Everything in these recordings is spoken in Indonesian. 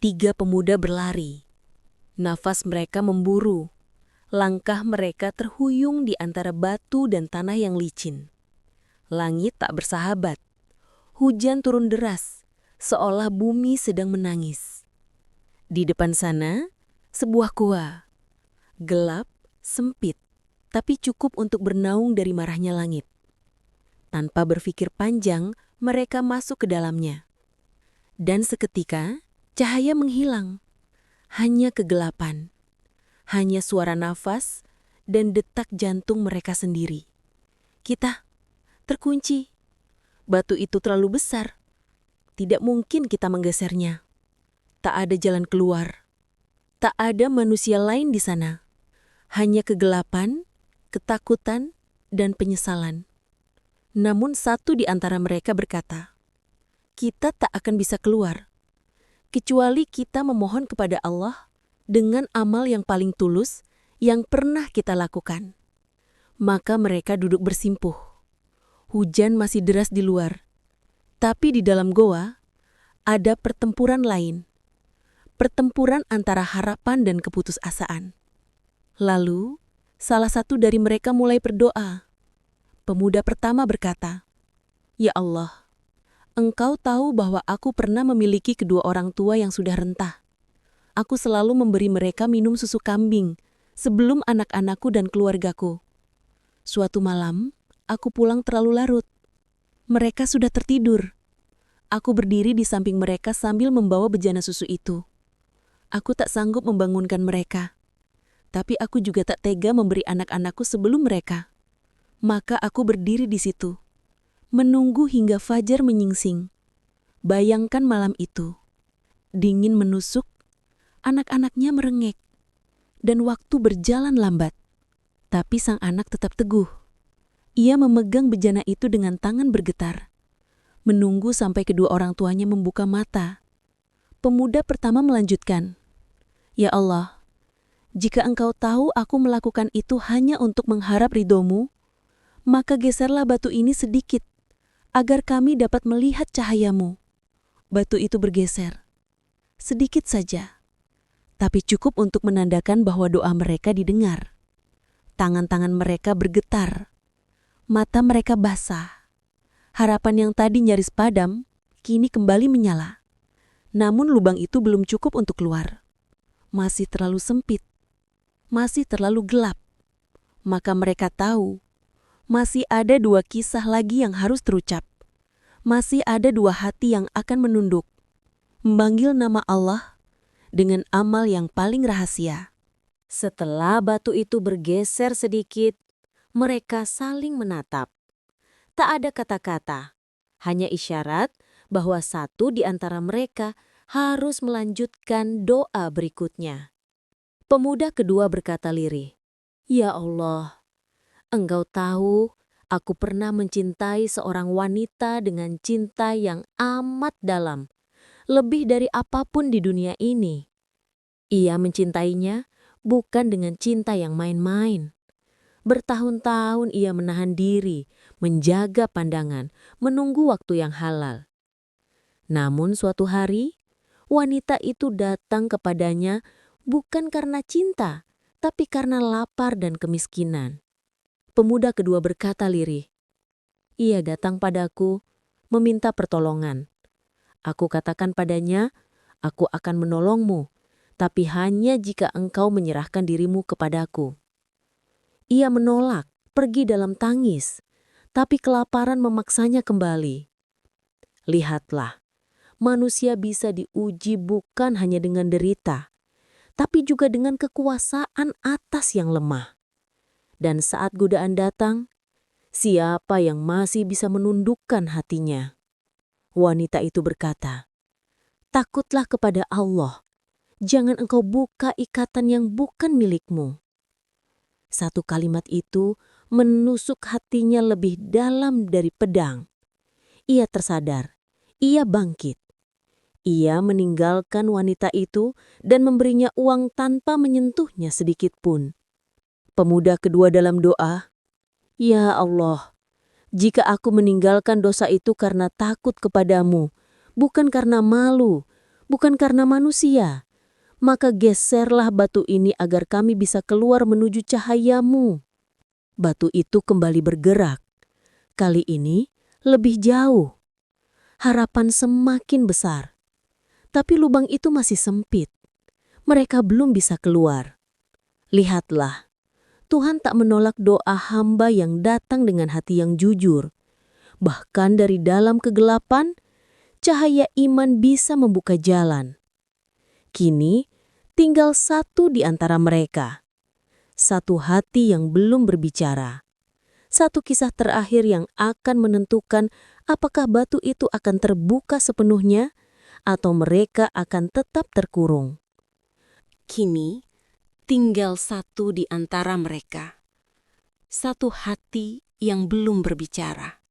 Tiga pemuda berlari. Nafas mereka memburu. Langkah mereka terhuyung di antara batu dan tanah yang licin. Langit tak bersahabat. Hujan turun deras, seolah bumi sedang menangis. Di depan sana, sebuah gua. Gelap, sempit, tapi cukup untuk bernaung dari marahnya langit. Tanpa berpikir panjang, mereka masuk ke dalamnya. Dan seketika, cahaya menghilang. Hanya kegelapan. Hanya suara nafas dan detak jantung mereka sendiri. Kita terkunci. Batu itu terlalu besar. Tidak mungkin kita menggesernya. Tak ada jalan keluar. Tak ada manusia lain di sana. Hanya kegelapan, ketakutan, dan penyesalan. Namun satu di antara mereka berkata, "Kita tak akan bisa keluar, kecuali kita memohon kepada Allah dengan amal yang paling tulus yang pernah kita lakukan." Maka mereka duduk bersimpuh. Hujan masih deras di luar, tapi di dalam goa ada pertempuran lain. Pertempuran antara harapan dan keputusasaan. Lalu, salah satu dari mereka mulai berdoa. Pemuda pertama berkata, "Ya Allah, Engkau tahu bahwa aku pernah memiliki kedua orang tua yang sudah rentah. Aku selalu memberi mereka minum susu kambing sebelum anak-anakku dan keluargaku. Suatu malam, aku pulang terlalu larut. Mereka sudah tertidur. Aku berdiri di samping mereka sambil membawa bejana susu itu. Aku tak sanggup membangunkan mereka. Tapi aku juga tak tega memberi anak-anakku sebelum mereka. Maka aku berdiri di situ, menunggu hingga fajar menyingsing. Bayangkan malam itu. Dingin menusuk, anak-anaknya merengek, dan waktu berjalan lambat. Tapi sang anak tetap teguh. Ia memegang bejana itu dengan tangan bergetar, menunggu sampai kedua orang tuanya membuka mata. Pemuda pertama melanjutkan, "Ya Allah, jika Engkau tahu aku melakukan itu hanya untuk mengharap ridho-Mu, maka geserlah batu ini sedikit, agar kami dapat melihat cahaya-Mu." Batu itu bergeser. Sedikit saja, tapi cukup untuk menandakan bahwa doa mereka didengar. Tangan-tangan mereka bergetar. Mata mereka basah. Harapan yang tadi nyaris padam, kini kembali menyala. Namun lubang itu belum cukup untuk keluar. Masih terlalu sempit. Masih terlalu gelap. Maka mereka tahu, masih ada dua kisah lagi yang harus terucap. Masih ada dua hati yang akan menunduk, memanggil nama Allah dengan amal yang paling rahasia. Setelah batu itu bergeser sedikit, mereka saling menatap. Tak ada kata-kata, hanya isyarat bahwa satu di antara mereka harus melanjutkan doa berikutnya. Pemuda kedua berkata lirih, "Ya Allah, Engkau tahu aku pernah mencintai seorang wanita dengan cinta yang amat dalam, lebih dari apapun di dunia ini. Ia mencintainya bukan dengan cinta yang main-main. Bertahun-tahun ia menahan diri, menjaga pandangan, menunggu waktu yang halal. Namun suatu hari, wanita itu datang kepadanya bukan karena cinta, tapi karena lapar dan kemiskinan." Pemuda kedua berkata lirih, "Ia datang padaku, meminta pertolongan. Aku katakan padanya, aku akan menolongmu, tapi hanya jika engkau menyerahkan dirimu kepadaku." Ia menolak, pergi dalam tangis, tapi kelaparan memaksanya kembali. Lihatlah, manusia bisa diuji bukan hanya dengan derita, tapi juga dengan kekuasaan atas yang lemah. Dan saat godaan datang, siapa yang masih bisa menundukkan hatinya? Wanita itu berkata, "Takutlah kepada Allah. Jangan engkau buka ikatan yang bukan milikmu." Satu kalimat itu menusuk hatinya lebih dalam dari pedang. Ia tersadar, ia bangkit. Ia meninggalkan wanita itu dan memberinya uang tanpa menyentuhnya sedikit pun. Pemuda kedua dalam doa, "Ya Allah, jika aku meninggalkan dosa itu karena takut kepadamu, bukan karena malu, bukan karena manusia. Maka geserlah batu ini agar kami bisa keluar menuju cahayamu. Batu itu kembali bergerak. Kali ini lebih jauh. Harapan semakin besar. Tapi lubang itu masih sempit. Mereka belum bisa keluar. Lihatlah, Tuhan tak menolak doa hamba yang datang dengan hati yang jujur. Bahkan dari dalam kegelapan, cahaya iman bisa membuka jalan. Kini, tinggal satu di antara mereka. Satu hati yang belum berbicara. Satu kisah terakhir yang akan menentukan apakah batu itu akan terbuka sepenuhnya atau mereka akan tetap terkurung. Kini, tinggal satu di antara mereka. Satu hati yang belum berbicara.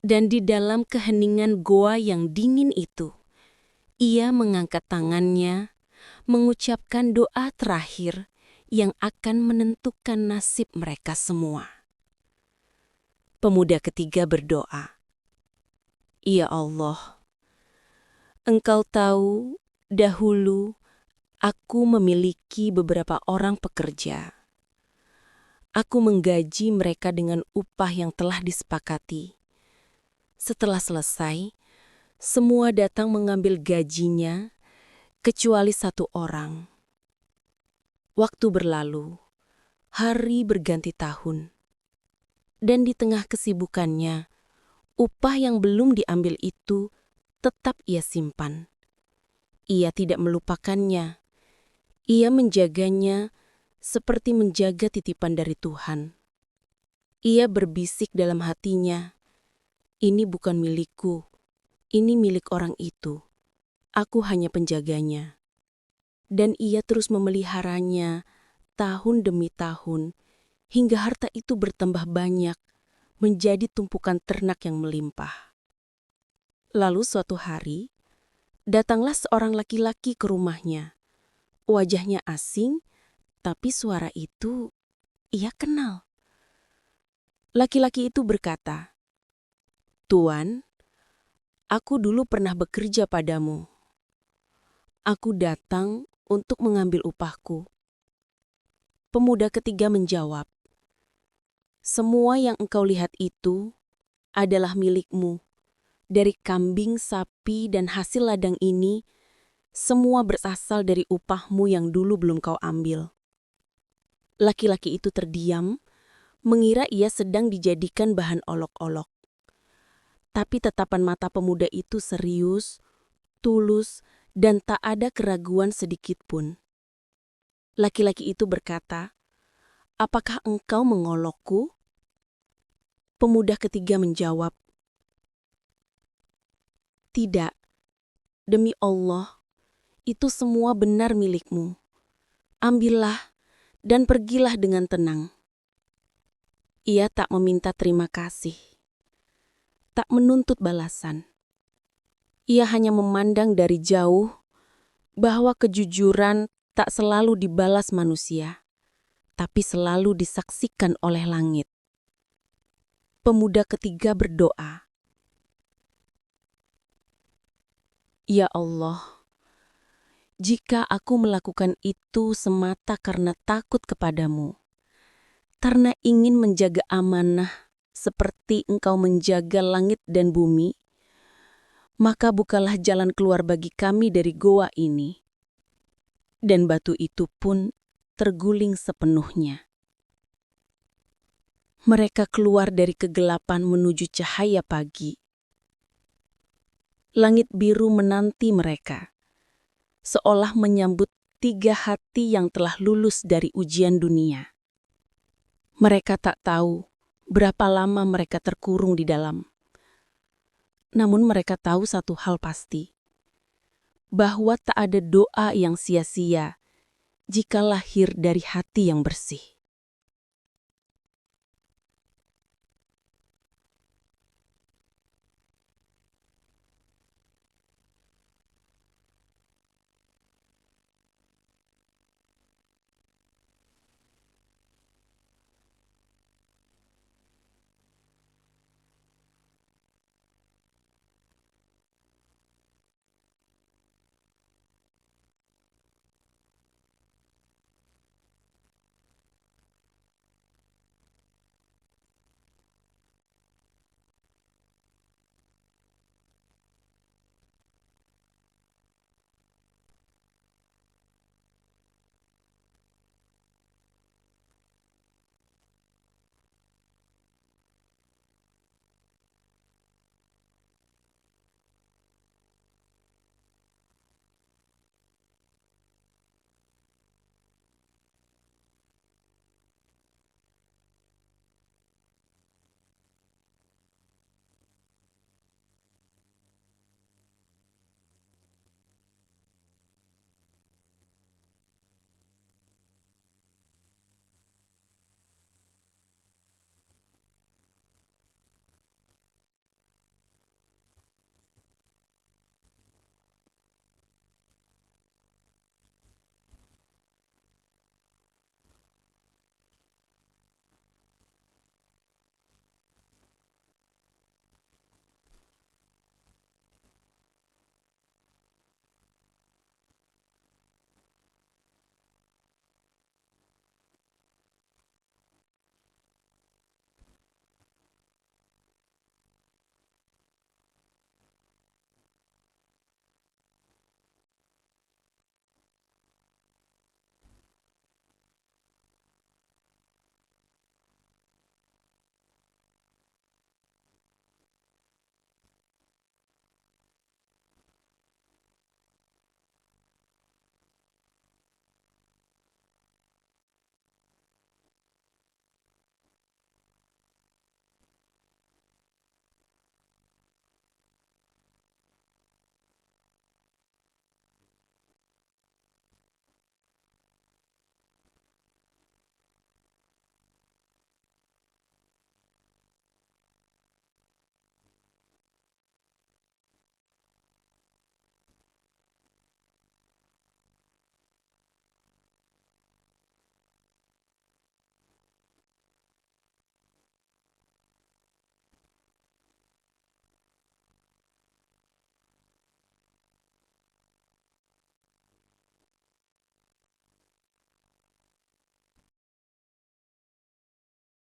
Dan di dalam keheningan goa yang dingin itu, ia mengangkat tangannya, mengucapkan doa terakhir yang akan menentukan nasib mereka semua. Pemuda ketiga berdoa, "Ya Allah, Engkau tahu dahulu aku memiliki beberapa orang pekerja. Aku menggaji mereka dengan upah yang telah disepakati. Setelah selesai, semua datang mengambil gajinya, kecuali satu orang. Waktu berlalu, hari berganti tahun. Dan di tengah kesibukannya, upah yang belum diambil itu tetap ia simpan. Ia tidak melupakannya. Ia menjaganya seperti menjaga titipan dari Tuhan. Ia berbisik dalam hatinya, "Ini bukan milikku, ini milik orang itu. Aku hanya penjaganya." Dan ia terus memeliharanya tahun demi tahun, hingga harta itu bertambah banyak, menjadi tumpukan ternak yang melimpah. Lalu suatu hari, datanglah seorang laki-laki ke rumahnya. Wajahnya asing, tapi suara itu ia kenal. Laki-laki itu berkata, "Tuan, aku dulu pernah bekerja padamu. Aku datang untuk mengambil upahku." Pemuda ketiga menjawab, "Semua yang engkau lihat itu adalah milikmu. Dari kambing, sapi, dan hasil ladang ini, semua berasal dari upahmu yang dulu belum kau ambil." Laki-laki itu terdiam, mengira ia sedang dijadikan bahan olok-olok. Tapi tatapan mata pemuda itu serius, tulus, dan tak ada keraguan sedikit pun. Laki-laki itu berkata, "Apakah engkau mengolokku?" Pemuda ketiga menjawab, "Tidak, demi Allah, itu semua benar milikmu. Ambillah dan pergilah dengan tenang." Ia tak meminta terima kasih, tak menuntut balasan. Ia hanya memandang dari jauh bahwa kejujuran tak selalu dibalas manusia, tapi selalu disaksikan oleh langit. Pemuda ketiga berdoa, "Ya Allah, jika aku melakukan itu semata karena takut kepadamu, karena ingin menjaga amanah seperti Engkau menjaga langit dan bumi, maka bukalah jalan keluar bagi kami dari goa ini." Dan batu itu pun terguling sepenuhnya. Mereka keluar dari kegelapan menuju cahaya pagi. Langit biru menanti mereka, seolah menyambut tiga hati yang telah lulus dari ujian dunia. Mereka tak tahu berapa lama mereka terkurung di dalam. Namun mereka tahu satu hal pasti, bahwa tak ada doa yang sia-sia jika lahir dari hati yang bersih.